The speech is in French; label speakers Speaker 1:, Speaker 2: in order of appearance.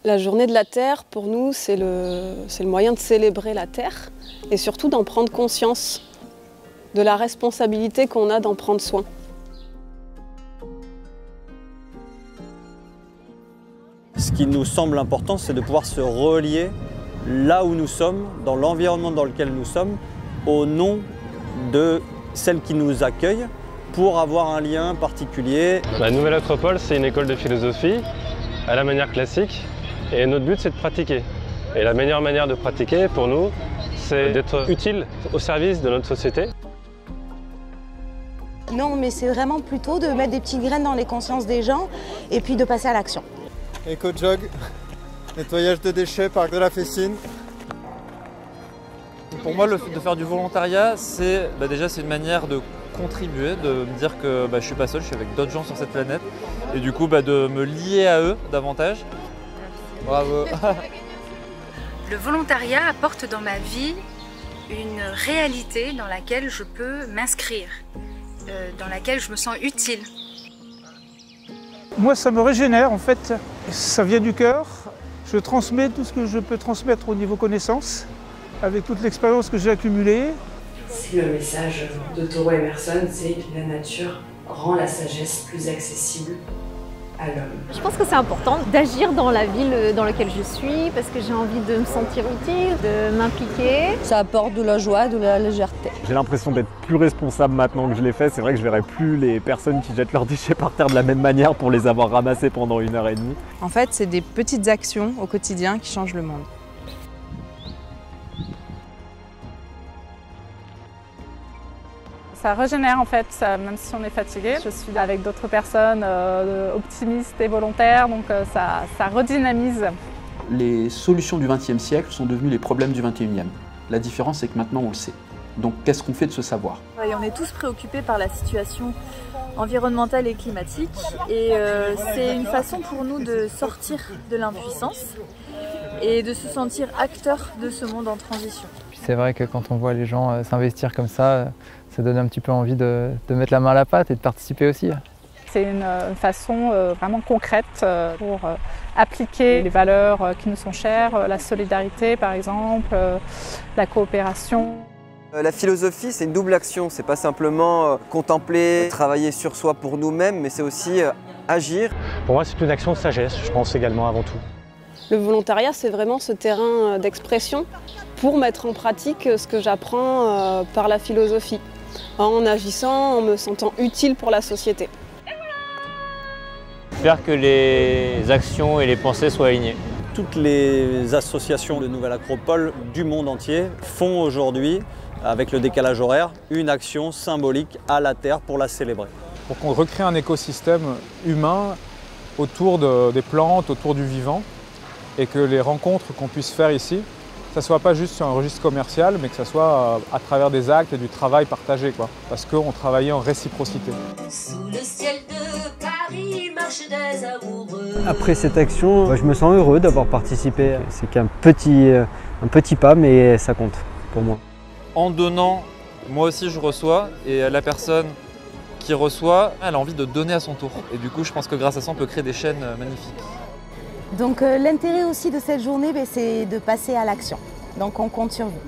Speaker 1: La journée de la Terre, pour nous, c'est le moyen de célébrer la Terre et surtout d'en prendre conscience, de la responsabilité qu'on a d'en prendre soin.
Speaker 2: Ce qui nous semble important, c'est de pouvoir se relier là où nous sommes, dans l'environnement dans lequel nous sommes, au nom de celle qui nous accueille, pour avoir un lien particulier.
Speaker 3: La Nouvelle Acropole, c'est une école de philosophie à la manière classique. Et notre but, c'est de pratiquer. Et la meilleure manière de pratiquer, pour nous, c'est d'être utile au service de notre société.
Speaker 4: Non, mais c'est vraiment plutôt de mettre des petites graines dans les consciences des gens et puis de passer à l'action.
Speaker 5: Éco-jog, nettoyage de déchets, parc de la Fessine.
Speaker 6: Pour moi, le fait de faire du volontariat, c'est déjà une manière de contribuer, de me dire que je ne suis pas seul, je suis avec d'autres gens sur cette planète. Et du coup, de me lier à eux davantage. Bravo.
Speaker 7: Le volontariat apporte dans ma vie une réalité dans laquelle je peux m'inscrire, dans laquelle je me sens utile.
Speaker 8: Moi, ça me régénère en fait, ça vient du cœur. Je transmets tout ce que je peux transmettre au niveau connaissance, avec toute l'expérience que j'ai accumulée.
Speaker 9: C'est le message de Thoreau Emerson, c'est la nature rend la sagesse plus accessible à l'homme.
Speaker 10: Je pense que c'est important d'agir dans la ville dans laquelle je suis parce que j'ai envie de me sentir utile, de m'impliquer.
Speaker 11: Ça apporte de la joie, de la légèreté.
Speaker 12: J'ai l'impression d'être plus responsable maintenant que je l'ai fait. C'est vrai que je ne verrai plus les personnes qui jettent leurs déchets par terre de la même manière pour les avoir ramassés pendant 1h30.
Speaker 13: En fait, c'est des petites actions au quotidien qui changent le monde.
Speaker 14: Ça régénère en fait, même si on est fatigué. Je suis avec d'autres personnes optimistes et volontaires, donc ça redynamise.
Speaker 15: Les solutions du XXe siècle sont devenues les problèmes du XXIe. La différence, c'est que maintenant on le sait. Donc qu'est-ce qu'on fait de ce savoir?
Speaker 16: On est tous préoccupés par la situation environnementale et climatique et c'est une façon pour nous de sortir de l'impuissance et de se sentir acteurs de ce monde en transition.
Speaker 17: C'est vrai que quand on voit les gens s'investir comme ça donne un petit peu envie de mettre la main à la pâte et de participer aussi.
Speaker 14: C'est une façon vraiment concrète pour appliquer les valeurs qui nous sont chères, la solidarité par exemple, la coopération.
Speaker 18: La philosophie, c'est une double action, c'est pas simplement contempler, travailler sur soi pour nous-mêmes, mais c'est aussi agir.
Speaker 3: Pour moi, c'est une action de sagesse, je pense également avant tout.
Speaker 1: Le volontariat, c'est vraiment ce terrain d'expression pour mettre en pratique ce que j'apprends par la philosophie, en agissant, en me sentant utile pour la société.
Speaker 19: Faire que les actions et les pensées soient alignées.
Speaker 2: Toutes les associations de Nouvelle Acropole du monde entier font aujourd'hui, avec le décalage horaire, une action symbolique à la Terre pour la célébrer.
Speaker 5: Pour qu'on recrée un écosystème humain autour des plantes, autour du vivant, et que les rencontres qu'on puisse faire ici, ça ne soit pas juste sur un registre commercial, mais que ça soit à travers des actes et du travail partagé, parce qu'on travaillait en réciprocité.
Speaker 20: Sous le ciel de Paris marchent des amoureux.
Speaker 3: Après cette action, je me sens heureux d'avoir participé. C'est qu'un petit pas, mais ça compte pour moi.
Speaker 6: En donnant, moi aussi je reçois, et la personne qui reçoit, elle a envie de donner à son tour. Et du coup, je pense que grâce à ça, on peut créer des chaînes magnifiques.
Speaker 4: Donc l'intérêt aussi de cette journée, c'est de passer à l'action. Donc on compte sur vous.